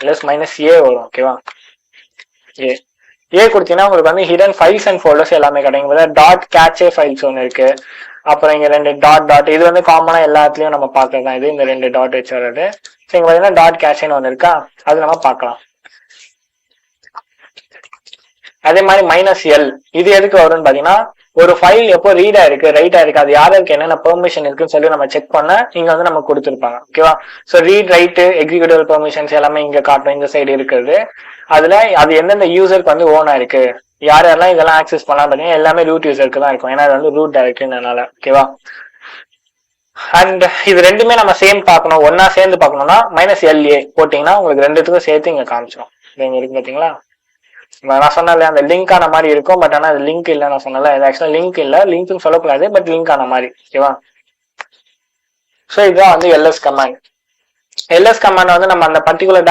ls minus ஏ வரும். ஓகேவா, ஏ கொடுத்தீங்கன்னா உங்களுக்கு வந்து ஹிடன் ஃபைல்ஸ் அண்ட் ஃபோல்டர்ஸ் எல்லாமே கிடைக்கும். டாட் கேட்சே ஃபைல்ஸ் ஒன்று இருக்கு. அப்புறம் இங்க 2 டாட் இது வந்து காமனா எல்லாத்துலயும் நம்ம பார்க்கறதுதான். இது இந்த 2 டாட் வச்சு வர்றது. ஸோ இங்க பாத்தீங்கன்னா டாட் கேட்சேன்னு ஒன்று இருக்கா, அது நம்ம பார்க்கலாம். அதே மாதிரி மைனஸ் எல் இது எதுக்கு வரும்னு பாத்தீங்கன்னா, ஒரு ஃபைல் எப்போ ரீட் ஆயிருக்கு ரைட் ஆயிருக்கு அது யாருக்கு என்னென்ன பெர்மிஷன் இருக்குன்னு சொல்லி நம்ம செக் பண்ண இங்க வந்து நம்ம கொடுத்துருப்பாங்க. ஓகேவா, so read write executive permissions எல்லாமே இங்க காட்டும். இந்த சைடு இருக்கிறது அதுல அது எந்தெந்த யூசருக்கு வந்து ஓன் ஆயிருக்கு, யார் யாரெல்லாம் இதெல்லாம் ஆக்சஸ் பண்ணலாம் பாத்தீங்கன்னா எல்லாமே ரூட் யூசருக்கு தான் இருக்கும். ஏன்னா அது வந்து ரூட் டைரக்டரினால. ஓகேவா, அண்ட் இது ரெண்டுமே நம்ம சேம் பார்க்கணும், ஒன்னா சேர்ந்து பார்க்கணும்னா மைனஸ் எல்ஏ போட்டீங்கன்னா உங்களுக்கு ரெண்டுத்துக்கும் சேர்த்து இங்க காமிச்சிடும். இங்க இருக்கு பாத்தீங்களா, நான் சொன்னல அந்த லிங்க் ஆன மாதிரி இருக்கும். பட் ஆனா அது லிங்க் இல்ல, நான் சொன்னல இது ஆக்சுவலா லிங்க் இல்ல, லிங்க்னு சொல்லக்கூடாது, பட் லிங்க் ஆன மாதிரி. ஓகேவா, ஸோ இதுதான் வந்து எல்எஸ் கமாண்ட். எல்எஸ் கமாண்ட் வந்து நம்ம அந்த பர்டிகுலர்